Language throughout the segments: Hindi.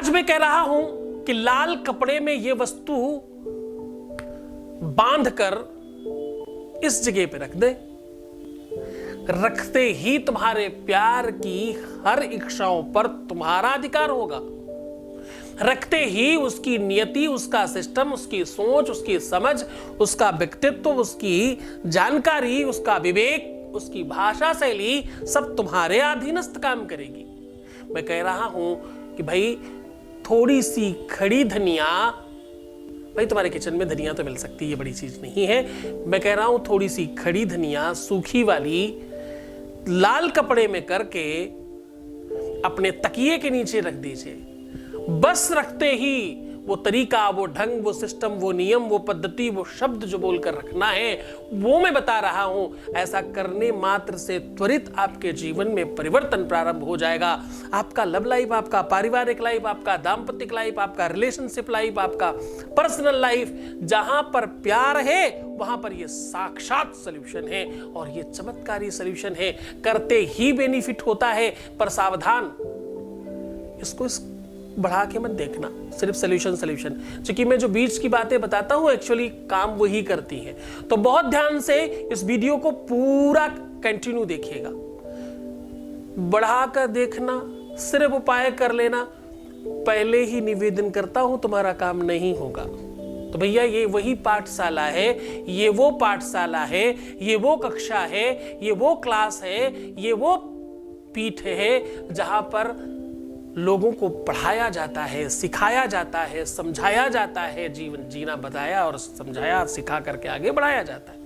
आज मैं कह रहा हूं कि लाल कपड़े में यह वस्तु बांधकर इस जगह पे रख दे। रखते ही तुम्हारे प्यार की हर इच्छाओं पर तुम्हारा अधिकार होगा। रखते ही उसकी नियति, उसका सिस्टम, उसकी सोच, उसकी समझ, उसका व्यक्तित्व, उसकी जानकारी, उसका विवेक, उसकी भाषा शैली सब तुम्हारे अधीनस्थ काम करेगी। मैं कह रहा हूं कि भाई थोड़ी सी खड़ी धनिया, भाई तुम्हारे किचन में धनिया तो मिल सकती है, ये बड़ी चीज नहीं है। मैं कह रहा हूं थोड़ी सी खड़ी धनिया सूखी वाली लाल कपड़े में करके अपने तकिए के नीचे रख दीजिए। बस रखते ही वो तरीका, वो ढंग, वो सिस्टम, वो नियम, वो पद्धति, वो शब्द जो बोलकर रखना है, वो मैं बता रहा हूं। ऐसा करने मात्र से त्वरित आपके जीवन में परिवर्तन प्रारंभ हो जाएगा। आपका लव लाइफ, आपका पारिवारिक लाइफ, आपका दाम्पत्य लाइफ, आपका रिलेशनशिप लाइफ, आपका पर्सनल लाइफ, जहां पर प्यार है वहां पर ये साक्षात सॉल्यूशन है और ये चमत्कारी सॉल्यूशन है। करते ही बेनिफिट होता है, पर सावधान, इसको बढ़ा के मत देखना, सिर्फ सॉल्यूशन। क्योंकि मैं जो बीच की बातें बताता हूं एक्चुअली काम वही करती हैं। तो बहुत ध्यान से इस वीडियो को पूरा कंटिन्यू देखिएगा। बढ़ाकर देखना, सिर्फ उपाय कर लेना, पहले ही निवेदन करता हूं तुम्हारा काम नहीं होगा। तो भैया ये वही पाठशाला है, ये वो पाठशाला है, ये वो कक्षा है, ये वो क्लास है, ये वो पीठ है जहां पर लोगों को पढ़ाया जाता है, सिखाया जाता है, समझाया जाता है, जीवन जीना बताया और समझाया, सिखा करके आगे बढ़ाया जाता है।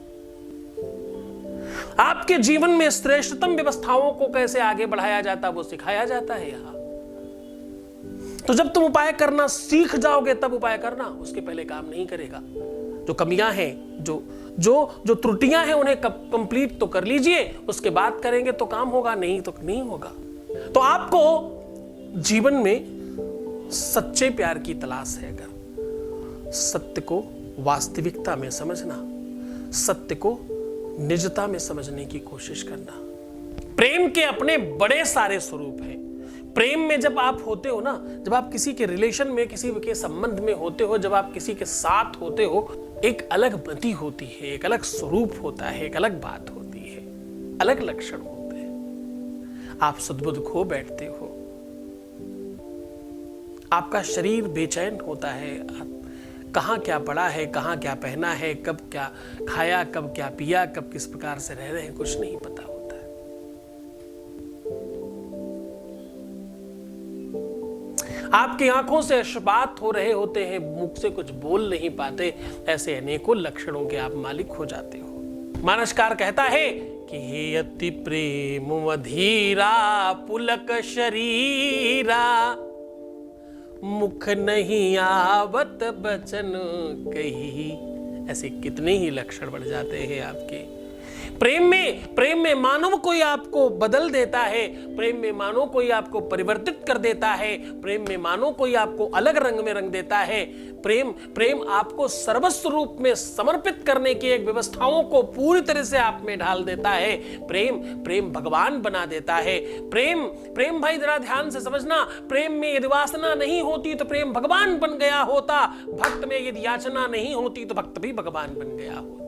आपके जीवन में श्रेष्ठतम व्यवस्थाओं को कैसे आगे बढ़ाया जाता है वो सिखाया जाता है यहां। तो जब तुम उपाय करना सीख जाओगे तब उपाय करना, उसके पहले काम नहीं करेगा। जो कमियां हैं, जो त्रुटियां हैं उन्हें कंप्लीट तो कर लीजिए, उसके बाद करेंगे तो काम होगा, नहीं तो नहीं होगा। तो आपको जीवन में सच्चे प्यार की तलाश है, अगर सत्य को वास्तविकता में समझना, सत्य को निजता में समझने की कोशिश करना। प्रेम के अपने बड़े सारे स्वरूप हैं। प्रेम में जब आप होते हो ना, जब आप किसी के रिलेशन में, किसी के संबंध में होते हो, जब आप किसी के साथ होते हो, एक अलग मति होती है, एक अलग स्वरूप होता है, एक अलग बात होती है, अलग लक्षण होते हैं। आप सद्बुद्ध खो बैठते हो, आपका शरीर बेचैन होता है, कहां क्या पड़ा है, कहां क्या पहना है, कब क्या खाया, कब क्या पिया, कब किस प्रकार से रह रहे हैं, कुछ नहीं पता होता है। आपकी आंखों से अश्रुपात हो रहे होते हैं, मुख से कुछ बोल नहीं पाते। ऐसे अनेकों लक्षणों के आप मालिक हो जाते हो। मानसकार कहता है कि हे अति प्रेम मधीरा पुलक शरीरा, मुख नहीं आवत बचन कही। ऐसे कितने ही लक्षण बढ़ जाते हैं आपके। प्रेम में मानव कोई आपको बदल देता है, प्रेम में मानो कोई आपको परिवर्तित कर देता है, प्रेम में मानो कोई आपको अलग रंग में रंग देता है। प्रेम आपको सर्वस्व रूप में समर्पित करने की एक व्यवस्थाओं को पूरी तरह से आप में ढाल देता है। प्रेम भगवान बना देता है। प्रेम भाई जरा ध्यान से समझना, प्रेम में यदि वासना नहीं होती तो प्रेम भगवान बन गया होता। भक्त में यदि याचना नहीं होती तो भक्त भी भगवान बन गया होता।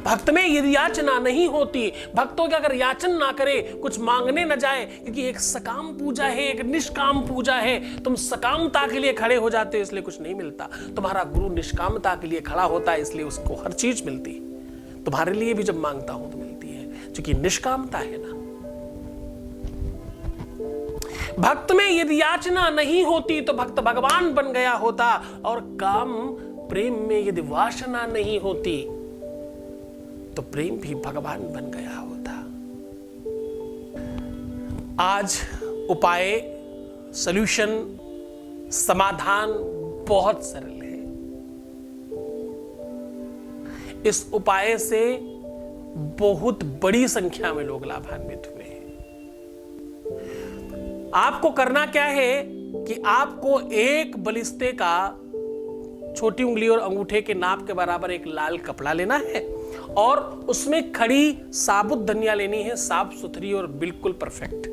भक्त में यदि याचना नहीं होती, भक्तों की अगर याचन ना करे, कुछ मांगने न जाए, क्योंकि एक सकाम पूजा है, एक निष्काम पूजा है। तुम सकामता के लिए खड़े हो जाते हो इसलिए कुछ नहीं मिलता। तुम्हारा गुरु निष्कामता के लिए खड़ा होता है इसलिए उसको हर चीज मिलती है। तुम्हारे लिए भी जब मांगता हूं तो मिलती है, क्योंकि निष्कामता है ना। भक्त में यदि याचना नहीं होती तो भक्त भगवान बन गया होता। और काम प्रेम में यदि वासना नहीं होती तो प्रेम भी भगवान बन गया होता। आज उपाय, सॉल्यूशन, समाधान बहुत सरल है। इस उपाय से बहुत बड़ी संख्या में लोग लाभान्वित हुए हैं। आपको करना क्या है कि आपको एक बलिस्ते का छोटी उंगली और अंगूठे के नाप के बराबर एक लाल कपड़ा लेना है और उसमें खड़ी साबुत धनिया लेनी है, साफ सुथरी और बिल्कुल परफेक्ट।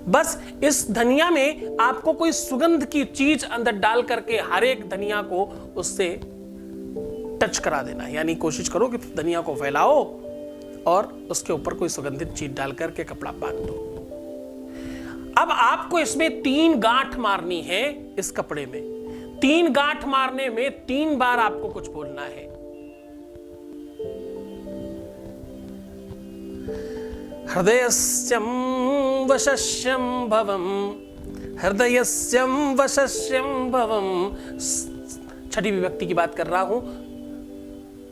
बस इस धनिया में आपको कोई सुगंध की चीज अंदर डाल करके हर एक धनिया को उससे टच करा देना है। यानी कोशिश करो कि धनिया को फैलाओ और उसके ऊपर कोई सुगंधित चीज डाल करके कपड़ा बांध दो। अब आपको इसमें 3 गांठ मारनी है। इस कपड़े में 3 गांठ मारने में 3 बार आपको कुछ बोलना है। हृदयस्यं वशस्यं भवम्, हृदयस्यं वशस्यं भवम्। छठी विभक्ति की बात कर रहा हूं,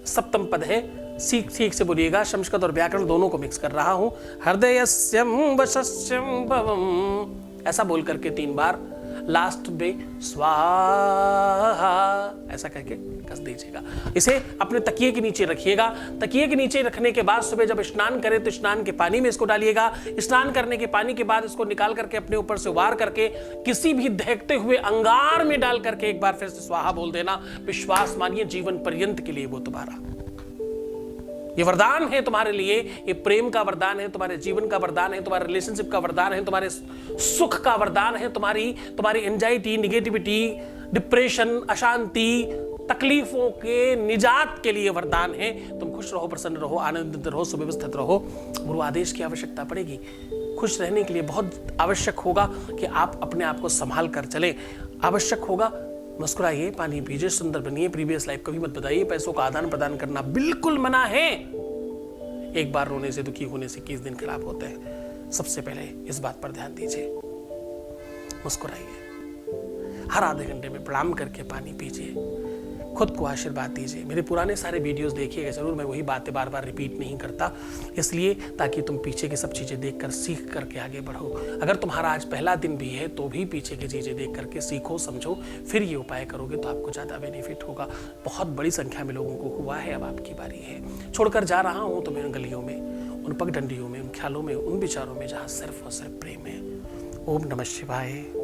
सप्तम पद है, सीख से बोलिएगा। संस्कृत और व्याकरण दोनों को मिक्स कर रहा हूं। हृदयस्यं वशस्यं भवम्, ऐसा बोल करके 3 बार लास्ट में स्वाहा ऐसा करके कस दीजिएगा। इसे अपने तकिए के नीचे रखिएगा। तकिए के नीचे रखने के बाद सुबह जब स्नान करें तो स्नान के पानी में इसको डालिएगा। स्नान करने के पानी के बाद इसको निकाल करके अपने ऊपर से उबार करके किसी भी दहकते हुए अंगार में डाल करके एक बार फिर से स्वाहा बोल देना। विश्वास मानिए जीवन पर्यंत के लिए वो तुम्हारा ये वरदान है तुम्हारे लिए। ये प्रेम का वरदान है, तुम्हारे जीवन का वरदान है, तुम्हारे रिलेशनशिप का वरदान है, तुम्हारे सुख का वरदान है, तुम्हारी एंजाइटी, निगेटिविटी, डिप्रेशन, अशांति, तकलीफों के निजात के लिए वरदान है। तुम खुश रहो, प्रसन्न रहो, आनंदित रहो, सुव्यवस्थित रहो। गुरु आदेश की आवश्यकता पड़ेगी। खुश रहने के लिए बहुत आवश्यक होगा कि आप अपने आप को संभाल कर चले। आवश्यक होगा मुस्कुराइए, पानी पीजिए, सुंदर बनिए, प्रीवियस लाइफ कभी मत बताइए। पैसों का आदान प्रदान करना बिल्कुल मना है। एक बार रोने से, दुखी होने से 21 दिन खराब होते हैं। सबसे पहले इस बात पर ध्यान दीजिए। मुस्कुराइए, हर आधे घंटे में प्रणाम करके पानी पीजिए, खुद को आशीर्वाद दीजिए। मेरे पुराने सारे वीडियोस देखिएगा जरूर, मैं वही बातें बार बार रिपीट नहीं करता, इसलिए ताकि तुम पीछे की सब चीज़ें देखकर सीख करके आगे बढ़ो। अगर तुम्हारा आज पहला दिन भी है तो भी पीछे की चीज़ें देख करके सीखो, समझो, फिर ये उपाय करोगे तो आपको ज़्यादा बेनिफिट होगा। बहुत बड़ी संख्या में लोगों को हुआ है, अब आपकी बारी है। छोड़कर जा रहा हूँ तुम्हें उन गलियों में, उन पगडंडियों में, उन ख्यालों में, उन विचारों में जहाँ सिर्फ और सिर्फ प्रेम है। ओम नमः शिवाय।